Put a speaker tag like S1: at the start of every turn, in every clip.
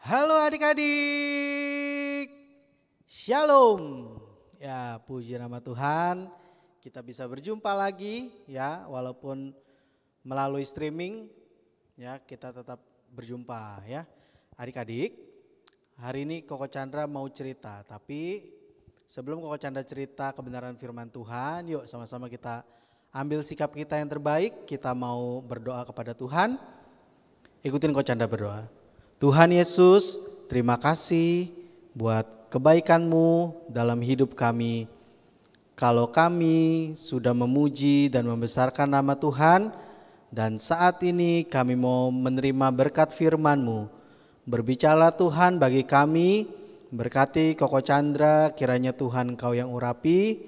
S1: Halo adik-adik, Shalom. Ya, puji nama Tuhan, kita bisa berjumpa lagi ya, walaupun melalui streaming ya, kita tetap berjumpa ya. Adik-adik, hari ini Koko Chandra mau cerita, tapi sebelum Koko Chandra cerita kebenaran firman Tuhan, yuk sama-sama kita ambil sikap kita yang terbaik, kita mau berdoa kepada Tuhan. Ikutin Koko Chandra berdoa. Tuhan Yesus, terima kasih buat kebaikan-Mu dalam hidup kami. Kalau kami sudah memuji dan membesarkan nama Tuhan, dan saat ini kami mau menerima berkat firman-Mu. Berbicara Tuhan bagi kami, berkati Koko Chandra, kiranya Tuhan Kau yang urapi,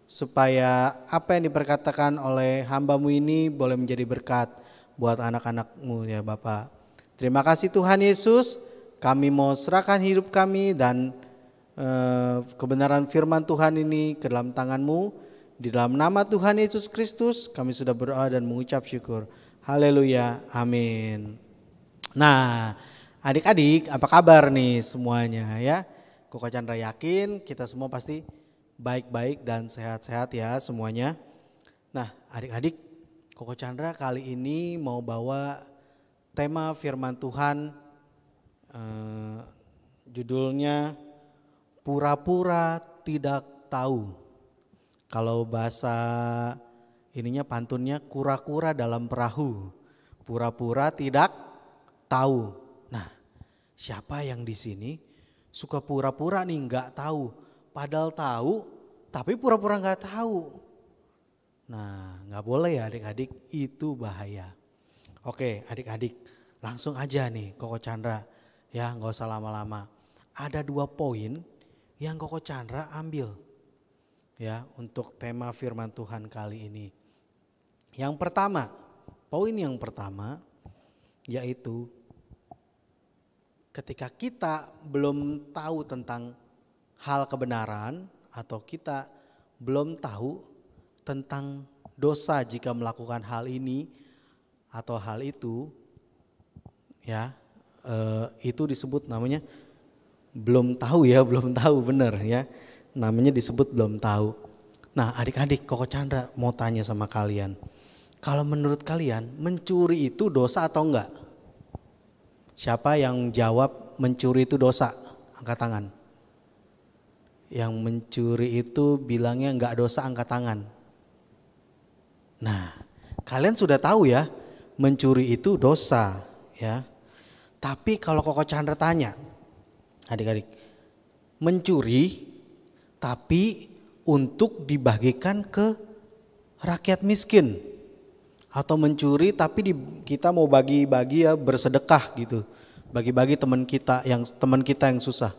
S1: supaya apa yang diperkatakan oleh hamba-Mu ini boleh menjadi berkat buat anak-anak-Mu ya Bapak. Terima kasih Tuhan Yesus, kami mau serahkan hidup kami dan kebenaran firman Tuhan ini ke dalam tangan-Mu. Di dalam nama Tuhan Yesus Kristus kami sudah berdoa dan mengucap syukur. Haleluya, amin. Nah adik-adik, apa kabar nih semuanya ya? Koko Chandra yakin kita semua pasti baik-baik dan sehat-sehat ya semuanya. Nah adik-adik, Koko Chandra kali ini mau bawa tema firman Tuhan, judulnya pura-pura tidak tahu. Kalau bahasa ininya pantunnya kura-kura dalam perahu, pura-pura tidak tahu. Nah, siapa yang di sini suka pura-pura nih nggak tahu, padahal tahu tapi pura-pura nggak tahu. Nah, nggak boleh ya adik-adik, itu bahaya. Oke adik-adik, langsung aja nih Koko Chandra ya, nggak usah lama-lama. Ada 2 poin yang Koko Chandra ambil ya untuk tema firman Tuhan kali ini. Yang pertama, poin yang pertama yaitu ketika kita belum tahu tentang hal kebenaran atau kita belum tahu tentang dosa jika melakukan hal ini atau hal itu ya, itu disebut namanya belum tahu ya, belum tahu benar ya, namanya disebut belum tahu. Nah adik-adik, Koko Chandra mau tanya sama kalian, kalau menurut kalian mencuri itu dosa atau enggak? Siapa yang jawab mencuri itu dosa? Angkat tangan. Yang mencuri itu bilangnya enggak dosa, angkat tangan. Nah kalian sudah tahu ya, mencuri itu dosa ya. Tapi kalau Koko Chandra tanya, adik-adik, mencuri tapi untuk dibagikan ke rakyat miskin, atau mencuri tapi kita mau bagi-bagi ya, bersedekah gitu, bagi-bagi teman kita yang susah.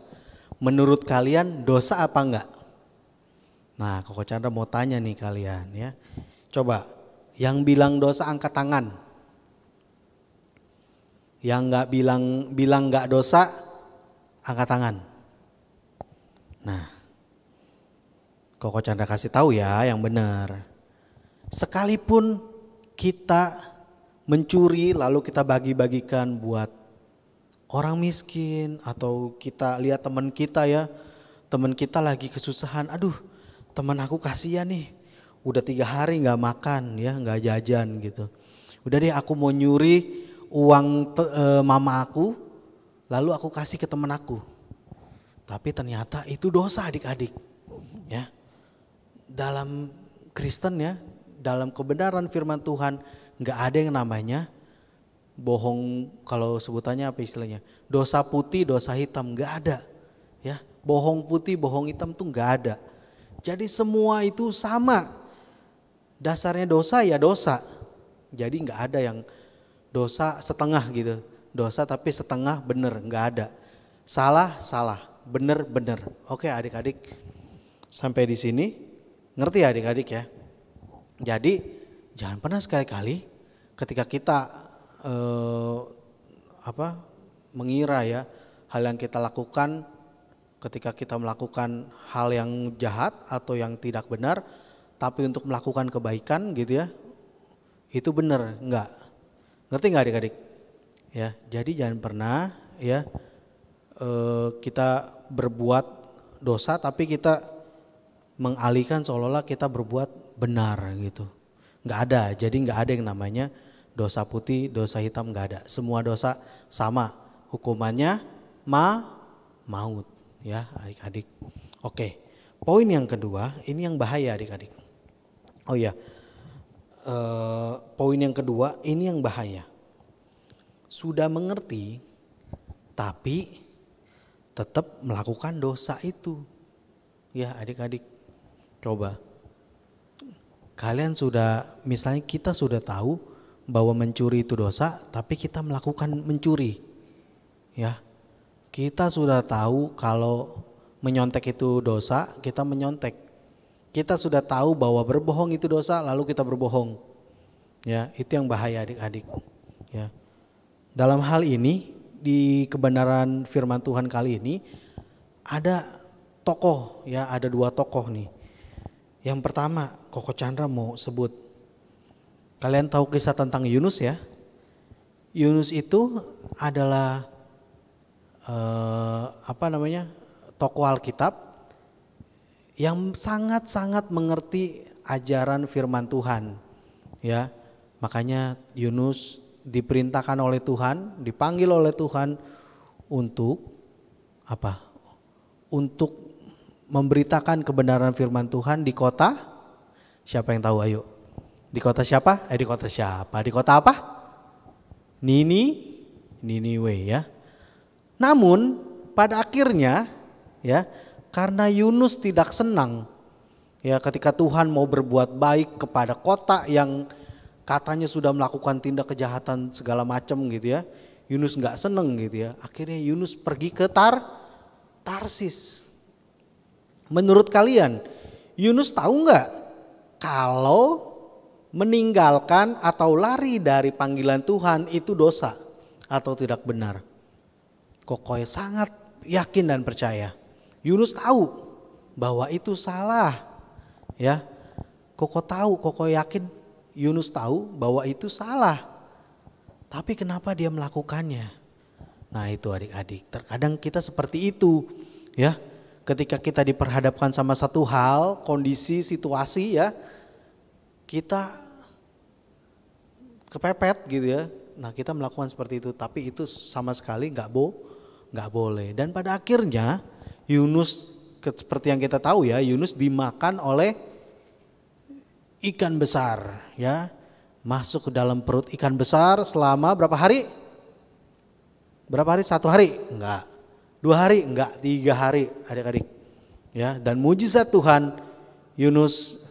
S1: Menurut kalian dosa apa enggak? Nah Koko Chandra mau tanya nih kalian ya. Coba yang bilang dosa angkat tangan. Yang nggak bilang nggak dosa angkat tangan. Nah, Koko Chandra kasih tahu ya yang benar. Sekalipun kita mencuri lalu kita bagi-bagikan buat orang miskin, atau kita lihat teman kita ya, teman kita lagi kesusahan, aduh teman aku kasihan nih, udah 3 hari nggak makan ya, nggak jajan gitu. Udah deh aku mau nyuri uang mama aku, lalu aku kasih ke temen aku. Tapi ternyata itu dosa adik-adik ya. Dalam Kristen ya, dalam kebenaran firman Tuhan gak ada yang namanya bohong. Kalau sebutannya apa istilahnya, dosa putih dosa hitam, gak ada ya. Bohong putih bohong hitam tuh gak ada. Jadi semua itu sama, dasarnya dosa ya dosa. Jadi gak ada yang dosa setengah gitu, dosa tapi setengah bener, nggak ada. Salah, bener. Oke adik-adik, sampai di sini ngerti ya adik-adik ya. Jadi jangan pernah sekali-kali ketika kita mengira ya hal yang kita lakukan, ketika kita melakukan hal yang jahat atau yang tidak benar, tapi untuk melakukan kebaikan gitu ya, itu benar enggak? Ngerti nggak adik-adik? Ya, jadi jangan pernah ya kita berbuat dosa tapi kita mengalihkan seolah-olah kita berbuat benar gitu. Nggak ada, jadi nggak ada yang namanya dosa putih, dosa hitam, nggak ada. Semua dosa sama, hukumannya maut ya adik-adik. Oke, poin yang kedua, ini yang bahaya adik-adik. Oh ya, poin yang kedua ini yang bahaya. Sudah mengerti tapi tetap melakukan dosa itu. Ya adik-adik, coba. Kalian sudah, misalnya kita sudah tahu bahwa mencuri itu dosa, tapi kita melakukan mencuri. Ya, kita sudah tahu kalau menyontek itu dosa, kita menyontek. Kita sudah tahu bahwa berbohong itu dosa, lalu kita berbohong. Ya, itu yang bahaya adik-adik. Ya. Dalam hal ini, di kebenaran firman Tuhan kali ini ada tokoh, ya ada 2 tokoh nih. Yang pertama, Koko Chandra mau sebut. Kalian tahu kisah tentang Yunus ya? Yunus itu adalah tokoh Alkitab yang sangat-sangat mengerti ajaran firman Tuhan. Ya, makanya Yunus diperintahkan oleh Tuhan, dipanggil oleh Tuhan untuk apa? Untuk memberitakan kebenaran firman Tuhan di kota. Siapa yang tahu? Ayo. Di kota siapa? Di kota siapa? Di kota apa? Niniwe ya. Namun pada akhirnya ya, karena Yunus tidak senang ya ketika Tuhan mau berbuat baik kepada kota yang katanya sudah melakukan tindak kejahatan segala macam gitu ya. Yunus nggak seneng gitu ya. Akhirnya Yunus pergi ke Tarsis. Menurut kalian, Yunus tahu nggak kalau meninggalkan atau lari dari panggilan Tuhan itu dosa atau tidak benar? Kokoy sangat yakin dan percaya. Yunus tahu bahwa itu salah. Ya, Koko yakin. Yunus tahu bahwa itu salah. Tapi kenapa dia melakukannya? Nah itu adik-adik, terkadang kita seperti itu ya. Ketika kita diperhadapkan sama satu hal, kondisi, situasi ya, kita kepepet gitu ya. Nah kita melakukan seperti itu, tapi itu sama sekali nggak boleh. Dan pada akhirnya Yunus, seperti yang kita tahu ya, Yunus dimakan oleh ikan besar ya, masuk ke dalam perut ikan besar selama berapa hari? Berapa hari? 1 hari? Enggak. 2 hari? Enggak. 3 hari adik-adik. Ya, dan mujizat Tuhan, Yunus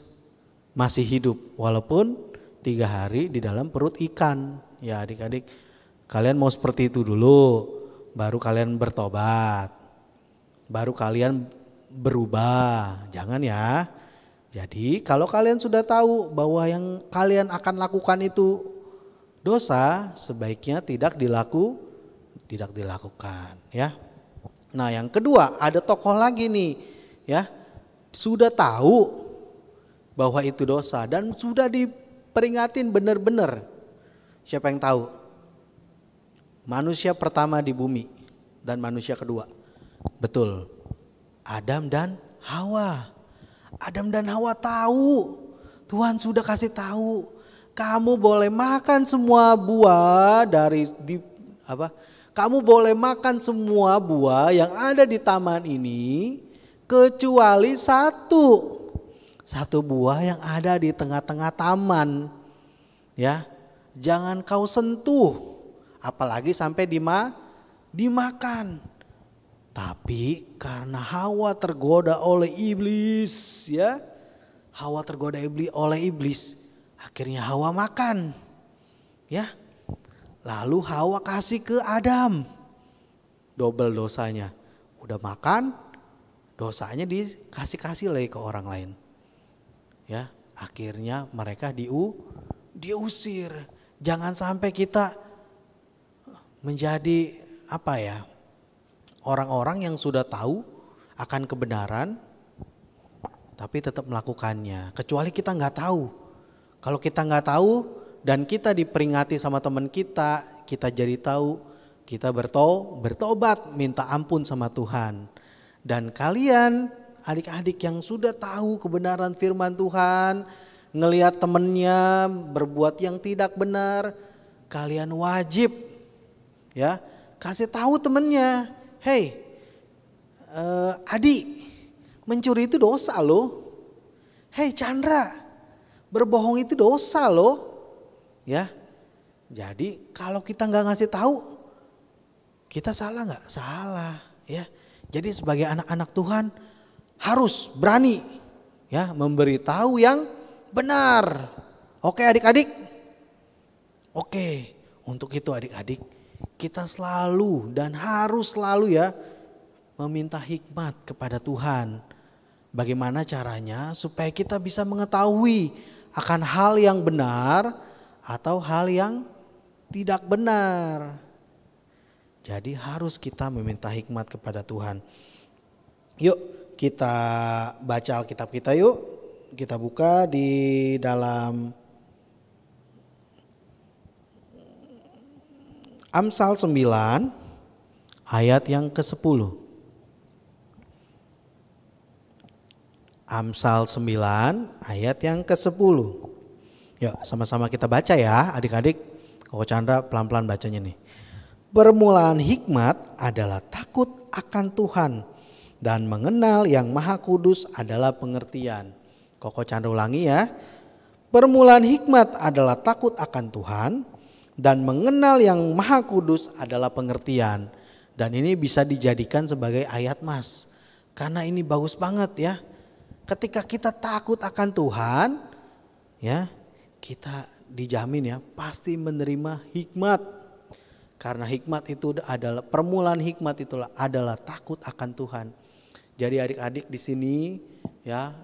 S1: masih hidup walaupun 3 hari di dalam perut ikan. Ya adik-adik, kalian mau seperti itu dulu, baru kalian bertobat, baru kalian berubah. Jangan ya. Jadi kalau kalian sudah tahu bahwa yang kalian akan lakukan itu dosa, sebaiknya tidak dilakukan ya. Nah yang kedua, ada tokoh lagi nih ya, sudah tahu bahwa itu dosa dan sudah diperingatin benar-benar. Siapa yang tahu? Manusia pertama di bumi dan manusia kedua. Betul, Adam dan Hawa. Adam dan Hawa tahu, Tuhan sudah kasih tahu, kamu boleh makan semua buah kamu boleh makan semua buah yang ada di taman ini kecuali satu buah yang ada di tengah-tengah taman. Ya, jangan kau sentuh, apalagi sampai dimakan. Tapi karena Hawa tergoda oleh iblis ya. Hawa tergoda oleh iblis. Akhirnya Hawa makan. Ya. Lalu Hawa kasih ke Adam. Double dosanya. Udah makan, dosanya dikasih lagi ke orang lain. Ya, akhirnya mereka diusir. Jangan sampai kita menjadi orang-orang yang sudah tahu akan kebenaran tapi tetap melakukannya. Kecuali kita nggak tahu. Kalau kita nggak tahu dan kita diperingati sama teman kita, kita jadi tahu, kita bertobat, minta ampun sama Tuhan. Dan kalian adik-adik yang sudah tahu kebenaran firman Tuhan, ngelihat temennya berbuat yang tidak benar, kalian wajib ya kasih tahu temennya, hey Adi, mencuri itu dosa loh. Hey Chandra, berbohong itu dosa loh. Ya, jadi kalau kita nggak ngasih tahu, kita salah nggak? Salah. Ya, jadi sebagai anak-anak Tuhan harus berani ya memberitahu yang benar. Oke adik-adik. Oke, untuk itu adik-adik kita selalu dan harus selalu ya meminta hikmat kepada Tuhan. Bagaimana caranya supaya kita bisa mengetahui akan hal yang benar atau hal yang tidak benar. Jadi harus kita meminta hikmat kepada Tuhan. Yuk kita baca Alkitab kita yuk. Kita buka di dalam Amsal 9 ayat yang ke-10. Amsal 9 ayat yang ke-10. Yuk sama-sama kita baca ya adik-adik. Koko Chandra pelan-pelan bacanya nih. Permulaan hikmat adalah takut akan Tuhan dan mengenal yang Maha Kudus adalah pengertian. Koko Chandra ulangi ya. Permulaan hikmat adalah takut akan Tuhan dan mengenal yang Maha Kudus adalah pengertian. Dan ini bisa dijadikan sebagai ayat mas. Karena ini bagus banget ya. Ketika kita takut akan Tuhan, ya kita dijamin ya pasti menerima hikmat. Karena hikmat itu adalah permulaan hikmat itulah adalah takut akan Tuhan. Jadi adik-adik di sini ya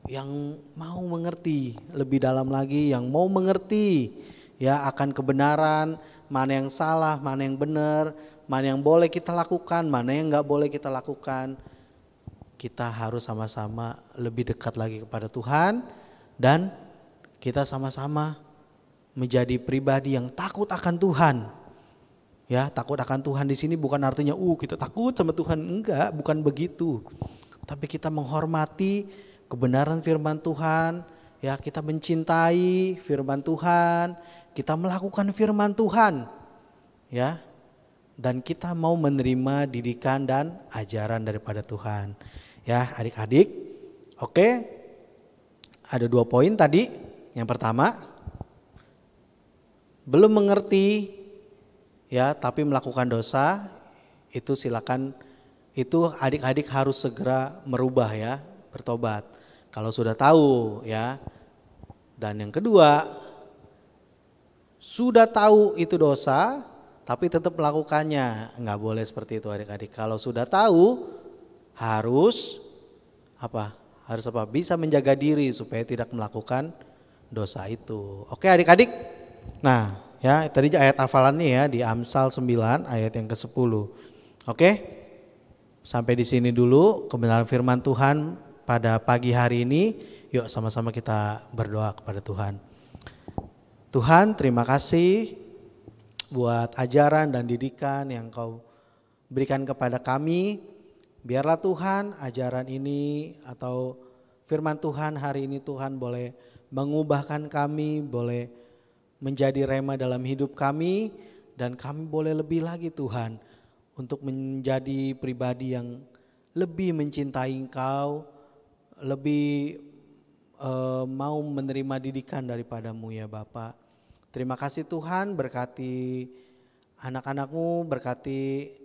S1: yang mau mengerti lebih dalam lagi, yang mau mengerti ya akan kebenaran, mana yang salah, mana yang benar, mana yang boleh kita lakukan, mana yang nggak boleh kita lakukan. Kita harus sama-sama lebih dekat lagi kepada Tuhan dan kita sama-sama menjadi pribadi yang takut akan Tuhan. Ya, takut akan Tuhan di sini bukan artinya kita takut sama Tuhan, enggak, bukan begitu. Tapi kita menghormati kebenaran firman Tuhan, ya kita mencintai firman Tuhan, kita melakukan firman Tuhan. Ya. Dan kita mau menerima didikan dan ajaran daripada Tuhan. Ya adik-adik, oke, ada 2 poin tadi. Yang pertama, belum mengerti ya tapi melakukan dosa, itu silakan, itu adik-adik harus segera merubah ya, bertobat. Kalau sudah tahu ya. Dan yang kedua, sudah tahu itu dosa tapi tetap melakukannya, nggak boleh seperti itu adik-adik. Kalau sudah tahu harus apa? Harus apa? Bisa menjaga diri supaya tidak melakukan dosa itu. Oke adik-adik. Nah ya tadi ayat hafalannya ya di Amsal 9 ayat yang ke-10. Oke. Sampai di sini dulu kebenaran firman Tuhan pada pagi hari ini. Yuk sama-sama kita berdoa kepada Tuhan. Tuhan terima kasih buat ajaran dan didikan yang Kau berikan kepada kami. Biarlah Tuhan ajaran ini atau firman Tuhan hari ini Tuhan boleh mengubahkan kami, boleh menjadi rema dalam hidup kami. Dan kami boleh lebih lagi Tuhan untuk menjadi pribadi yang lebih mencintai Engkau, lebih mau menerima didikan daripada-Mu ya Bapa. Terima kasih Tuhan, berkati anak-anak-Mu, berkati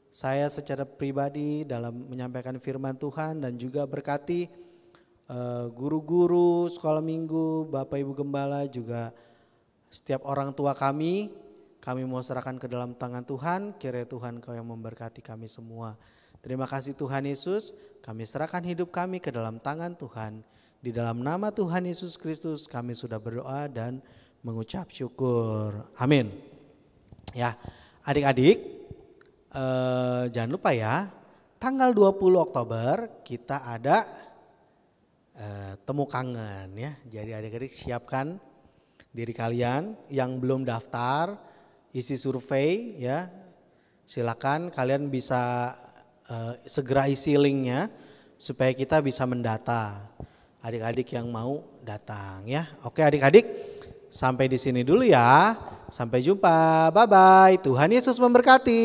S1: saya secara pribadi dalam menyampaikan firman Tuhan dan juga berkati guru-guru sekolah minggu, Bapak Ibu Gembala, juga setiap orang tua kami mau serahkan ke dalam tangan Tuhan. Kiranya Tuhan Kau yang memberkati kami semua. Terima kasih Tuhan Yesus, kami serahkan hidup kami ke dalam tangan Tuhan. Di dalam nama Tuhan Yesus Kristus kami sudah berdoa dan mengucap syukur. Amin. Ya, adik-adik, jangan lupa ya, tanggal 20 Oktober kita ada temu kangen ya. Jadi adik-adik siapkan diri kalian yang belum daftar, isi survei ya. silakan kalian bisa segera isi linknya supaya kita bisa mendata adik-adik yang mau datang ya. Oke adik-adik, sampai di sini dulu ya. Sampai jumpa. Bye bye. Tuhan Yesus memberkati.